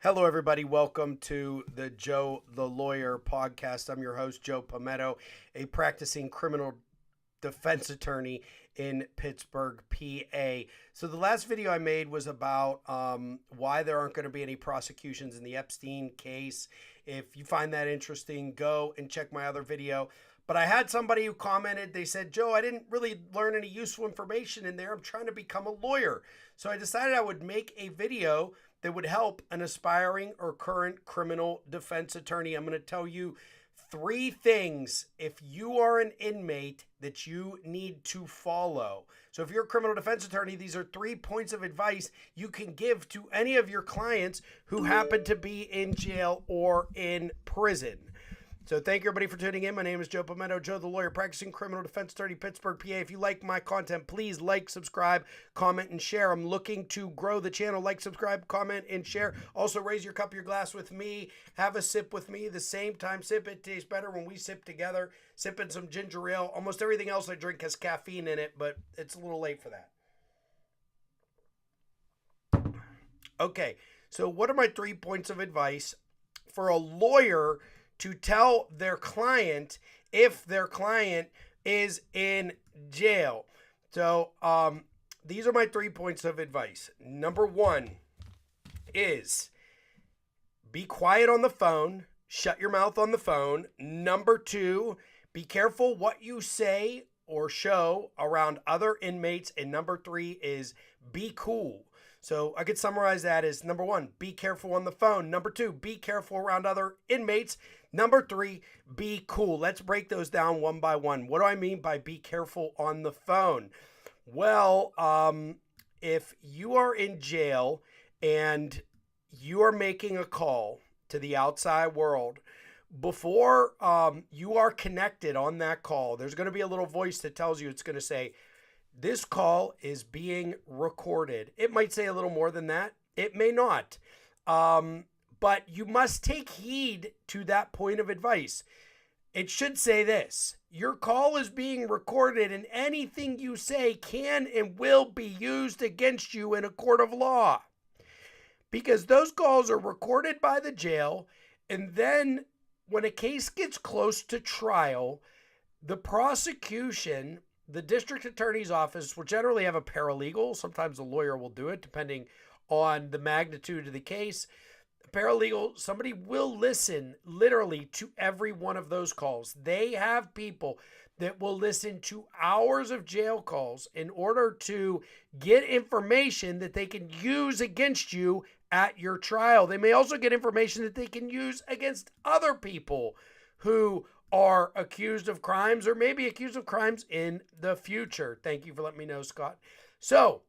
Hello, everybody. Welcome to the Joe the Lawyer podcast. I'm your host, Joe Palmetto, a practicing criminal defense attorney in Pittsburgh, PA. So the last video I made was about why there aren't going to be any prosecutions in the Epstein case. If you find that interesting, go and check my other video. But I had somebody who commented, they said, Joe, I didn't really learn any useful information in there. I'm trying to become a lawyer. So I decided I would make a video that would help an aspiring or current criminal defense attorney. I'm going to tell you 3 things if you are an inmate that you need to follow. So if you're a criminal defense attorney, these are 3 points of advice you can give to any of your clients who happen to be in jail or in prison. So thank you, everybody, for tuning in. My name is Joe Palmetto, Joe the Lawyer, practicing criminal defense attorney, Pittsburgh, PA. If you like my content, please like, subscribe, comment, and share. I'm looking to grow the channel. Like, subscribe, comment, and share. Also, raise your cup, your glass with me. Have a sip with me. The same time sip. It tastes better when we sip together. Sipping some ginger ale. Almost everything else I drink has caffeine in it, but it's a little late for that. Okay, so what are my 3 points of advice for a lawyer to tell their client if their client is in jail? So these are my 3 points of advice. Number 1 is be quiet on the phone. Shut your mouth on the phone. Number 2, be careful what you say or show around other inmates. And number 3 is be cool. So I could summarize that as number 1, be careful on the phone. Number 2, be careful around other inmates. Number 3, be cool. Let's break those down one by one. What do I mean by be careful on the phone? Well, if you are in jail and you are making a call to the outside world, before you are connected on that call, there's going to be a little voice that tells you, it's going to say, this call is being recorded. It might say a little more than that. It may not. But you must take heed to that point of advice. It should say this: your call is being recorded, and anything you say can and will be used against you in a court of law. Because those calls are recorded by the jail, and then when a case gets close to trial, the prosecution, the district attorney's office, will generally have a paralegal. Sometimes a lawyer will do it, depending on the magnitude of the case. Paralegal, somebody will listen literally to every one of those calls. They have people that will listen to hours of jail calls in order to get information that they can use against you at your trial. They may also get information that they can use against other people who are accused of crimes or maybe accused of crimes in the future. Thank you for letting me know, Scott. So,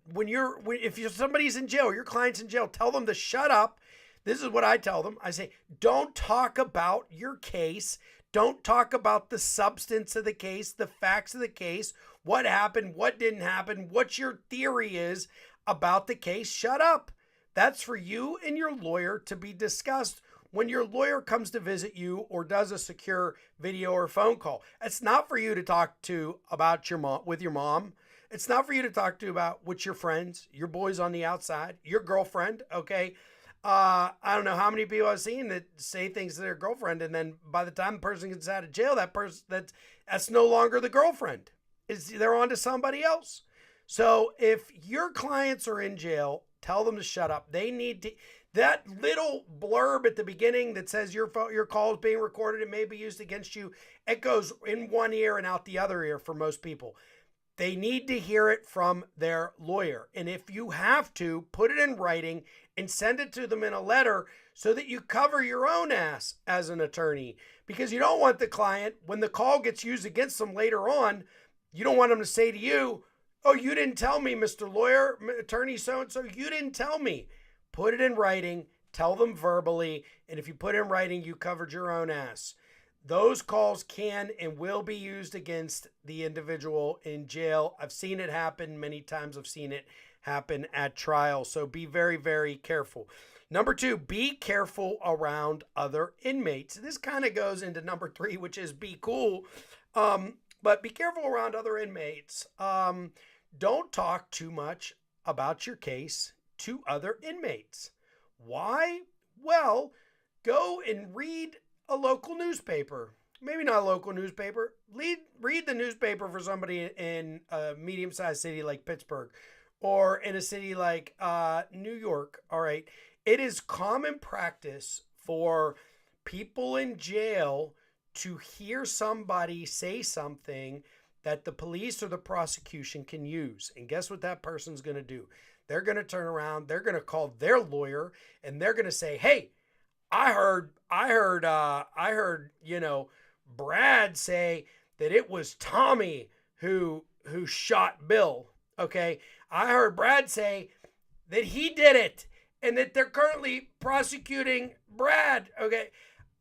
if somebody's in jail, your client's in jail, tell them to shut up. This is what I tell them. I say, don't talk about your case. Don't talk about the substance of the case, the facts of the case, what happened, what didn't happen, what your theory is about the case. Shut up. That's for you and your lawyer to be discussed when your lawyer comes to visit you or does a secure video or phone call. It's not for you to talk to about your mom with your mom. It's not for you to talk to about with your friends, your boys on the outside, your girlfriend, okay? I don't know how many people I've seen that say things to their girlfriend, and then by the time the person gets out of jail, that's no longer the girlfriend. They're on to somebody else. So if your clients are in jail, tell them to shut up. They need to. That little blurb at the beginning that says your call is being recorded and may be used against you, it goes in one ear and out the other ear for most people. They need to hear it from their lawyer. And if you have to, put it in writing and send it to them in a letter so that you cover your own ass as an attorney. Because you don't want the client, when the call gets used against them later on, you don't want them to say to you, oh, you didn't tell me, Mr. Lawyer, attorney so-and-so, you didn't tell me. Put it in writing, tell them verbally, and if you put it in writing, you covered your own ass. Those calls can and will be used against the individual in jail. I've seen it happen many times. I've seen it happen at trial. So be very, very careful. Number 2, be careful around other inmates. This kind of goes into number 3, which is be cool. But be careful around other inmates. Don't talk too much about your case to other inmates. Why? Well, go and read a local newspaper. Maybe not a local newspaper. Read the newspaper for somebody in a medium-sized city like Pittsburgh or in a city like New York. All right. It is common practice for people in jail to hear somebody say something that the police or the prosecution can use. And guess what that person's going to do? They're going to turn around, they're going to call their lawyer, and they're going to say, "Hey, I heard, Brad say that it was Tommy who shot Bill. Okay, I heard Brad say that he did it, and that they're currently prosecuting Brad." Okay,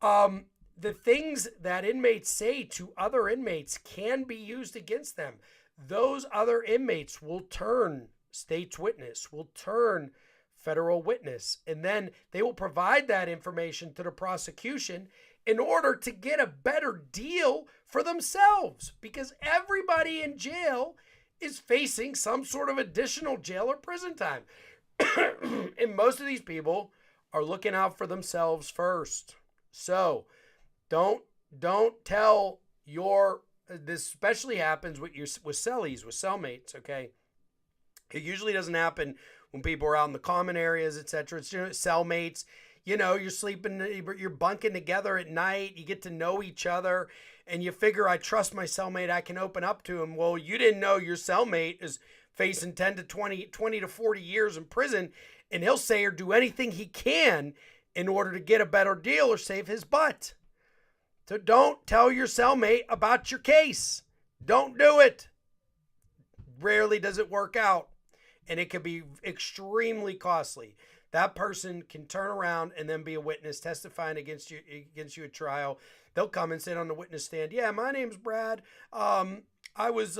the things that inmates say to other inmates can be used against them. Those other inmates will turn state's witness, will turn federal witness, and then they will provide that information to the prosecution in order to get a better deal for themselves, because everybody in jail is facing some sort of additional jail or prison time. And most of these people are looking out for themselves first. So don't tell your, this especially happens with cellies, with cellmates, okay? It usually doesn't happen when people are out in the common areas, etc. It's cellmates. You're sleeping, you're bunking together at night. You get to know each other, and you figure, I trust my cellmate, I can open up to him. Well, you didn't know your cellmate is facing 10 to 20 to 40 years in prison, and he'll say or do anything he can in order to get a better deal or save his butt. So don't tell your cellmate about your case. Don't do it. Rarely does it work out, and it can be extremely costly. That person can turn around and then be a witness testifying against you at trial. They'll come and sit on the witness stand. "Yeah, my name's Brad. I was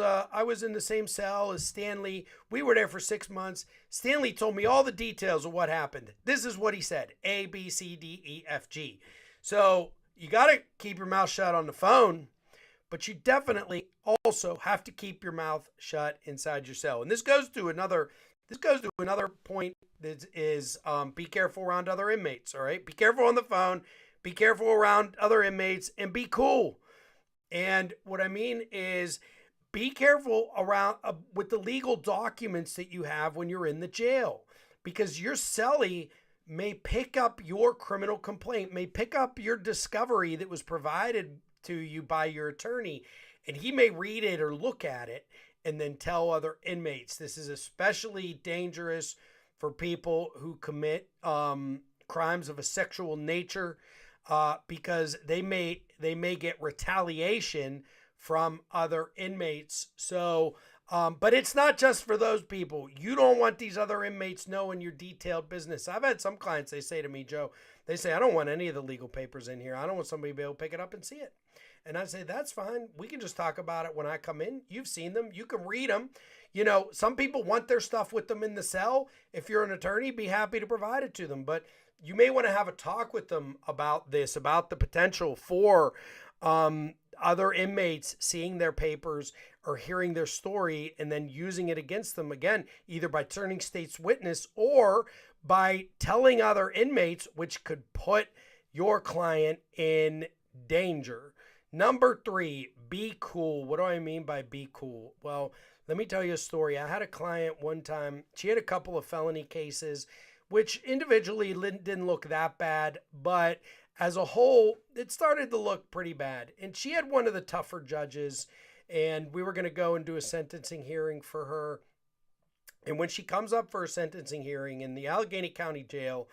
in the same cell as Stanley. We were there for 6 months. Stanley told me all the details of what happened. This is what he said. A, B, C, D, E, F, G." So you got to keep your mouth shut on the phone, but you definitely also have to keep your mouth shut inside your cell. And this goes to another point that is, be careful around other inmates. All right, be careful on the phone, be careful around other inmates, and be cool. And what I mean is, be careful around with the legal documents that you have when you're in the jail, because your cellie may pick up your criminal complaint, may pick up your discovery that was provided to you by your attorney, and he may read it or look at it and then tell other inmates. This is especially dangerous for people who commit crimes of a sexual nature, because they may get retaliation from other inmates. So, but it's not just for those people. You don't want these other inmates knowing your detailed business. I've had some clients, they say to me, "Joe," they say, "I don't want any of the legal papers in here. I don't want somebody to be able to pick it up and see it." And I say, "That's fine. We can just talk about it when I come in. You've seen them. You can read them. Some people want their stuff with them in the cell. If you're an attorney, be happy to provide it to them. But you may want to have a talk with them about this, about the potential for other inmates seeing their papers or hearing their story and then using it against them, again, either by turning state's witness or by telling other inmates, which could put your client in danger." Number 3, be cool. What do I mean by be cool? Well, let me tell you a story. I had a client one time. She had a couple of felony cases, which individually didn't look that bad, but as a whole, it started to look pretty bad. And she had one of the tougher judges, and we were going to go and do a sentencing hearing for her. And when she comes up for a sentencing hearing in the Allegheny County Jail,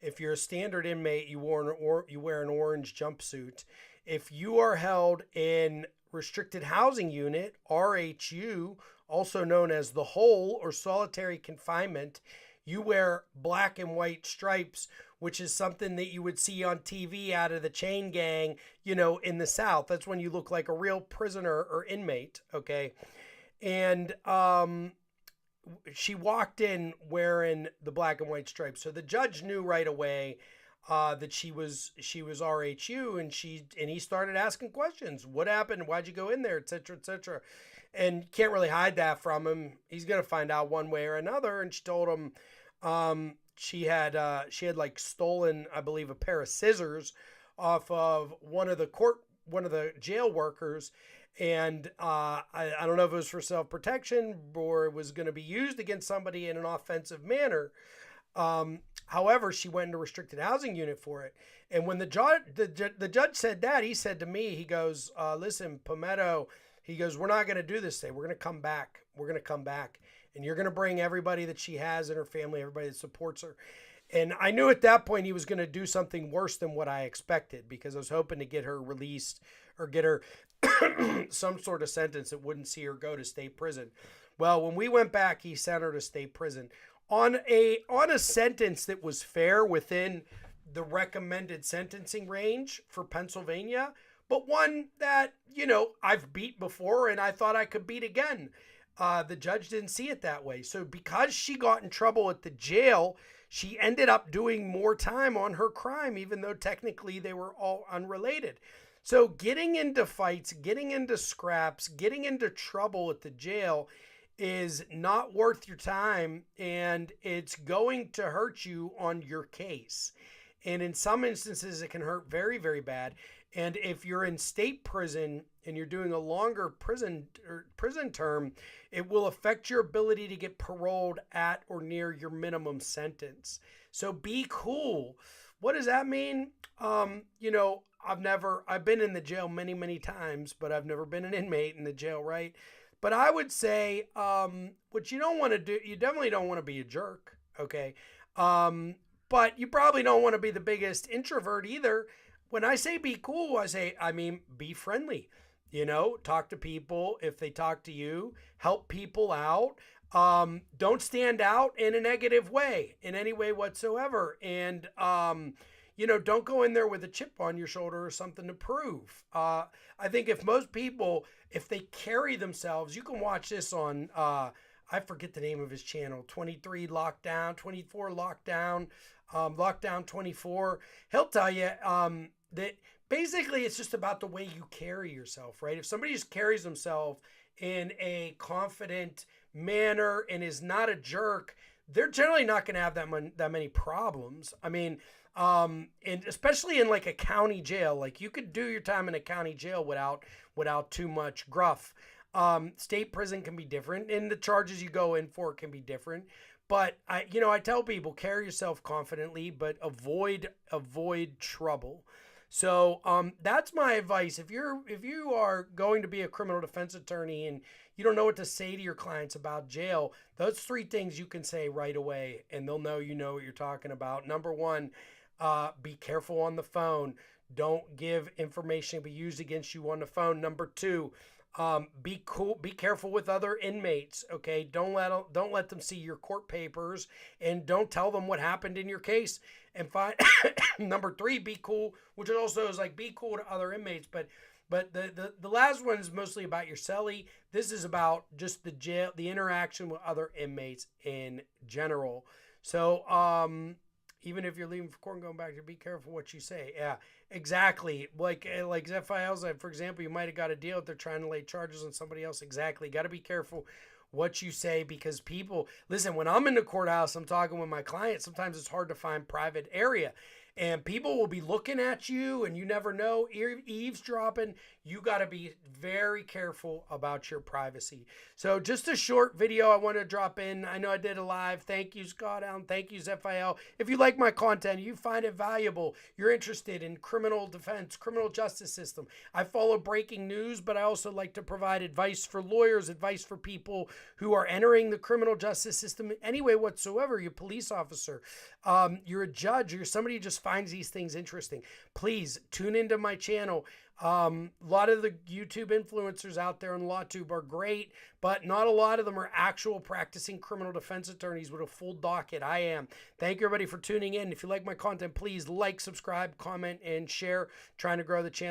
if you're a standard inmate, you wear an orange jumpsuit. If you are held in restricted housing unit, RHU, also known as the hole or solitary confinement, you wear black and white stripes, which is something that you would see on TV out of the chain gang, in the South. That's when you look like a real prisoner or inmate, okay? And she walked in wearing the black and white stripes. So the judge knew right away that she was RHU, and he started asking questions. What happened? Why'd you go in there? Et cetera, et cetera. And you can't really hide that from him. He's going to find out one way or another. And she told him, she had like stolen, I believe, a pair of scissors off of one of the jail workers. And I don't know if it was for self-protection or it was going to be used against somebody in an offensive manner. However, she went into restricted housing unit for it. And when the judge said that, he said to me, he goes, listen, Palmetto, he goes, we're not going to do this today. We're going to come back. We're going to come back. And you're going to bring everybody that she has in her family, everybody that supports her. And I knew at that point he was going to do something worse than what I expected, because I was hoping to get her released or get her some sort of sentence that wouldn't see her go to state prison. Well, when we went back, he sent her to state prison on a sentence that was fair within the recommended sentencing range for Pennsylvania, but one that, I've beat before and I thought I could beat again. The judge didn't see it that way. So because she got in trouble at the jail, she ended up doing more time on her crime, even though technically they were all unrelated. So getting into fights, getting into scraps, getting into trouble at the jail is not worth your time, and it's going to hurt you on your case. And in some instances, it can hurt very, very bad. And if you're in state prison and you're doing a longer prison term, it will affect your ability to get paroled at or near your minimum sentence. So be cool. What does that mean? I've been in the jail many, many times, but I've never been an inmate in the jail, right? But I would say, what you don't want to do, you definitely don't want to be a jerk, okay? But you probably don't want to be the biggest introvert either. When I say be cool, I mean be friendly. Talk to people if they talk to you. Help people out. Don't stand out in a negative way, in any way whatsoever. And, don't go in there with a chip on your shoulder or something to prove. I think if most people, if they carry themselves, you can watch this on, I forget the name of his channel, 23 Lockdown, 24 Lockdown, Lockdown 24. He'll tell you that basically it's just about the way you carry yourself, right? If somebody just carries themselves in a confident manner and is not a jerk, they're generally not going to have that many problems. I mean, and especially in like a county jail, like you could do your time in a county jail without too much gruff. State prison can be different, and the charges you go in for can be different. But I tell people, carry yourself confidently, but avoid trouble. So that's my advice. If you are going to be a criminal defense attorney and you don't know what to say to your clients about jail, those 3 things you can say right away, and they'll know you know what you're talking about. Number 1, be careful on the phone. Don't give information to be used against you on the phone. Number 2, be cool. Be careful with other inmates. Okay, don't let them see your court papers, and don't tell them what happened in your case. And number 3, be cool, which also is like be cool to other inmates. But the last one is mostly about your cellie. This is about just the jail, the interaction with other inmates in general. So even if you're leaving for court and going back, to be careful what you say. Yeah, exactly. Like FIL's, for example, you might have got a deal if they're trying to lay charges on somebody else. Exactly. Got to be careful what you say, because people, listen, when I'm in the courthouse, I'm talking with my clients. Sometimes it's hard to find private area, and people will be looking at you, and you never know, eavesdropping. You got to be very careful about your privacy. So just a short video I want to drop in. I know I did a live. Thank you, Scott Allen. Thank you, FIL. If you like my content, you find it valuable, you're interested in criminal defense, criminal justice system. I follow breaking news, but I also like to provide advice for lawyers, advice for people who are entering the criminal justice system anyway whatsoever. You're a police officer, you're a judge, you're somebody who just finds these things interesting. Please tune into my channel. A lot of the YouTube influencers out there on LawTube are great, but not a lot of them are actual practicing criminal defense attorneys with a full docket. I am. Thank you, everybody, for tuning in. If you like my content, please like, subscribe, comment, and share. Trying to grow the channel.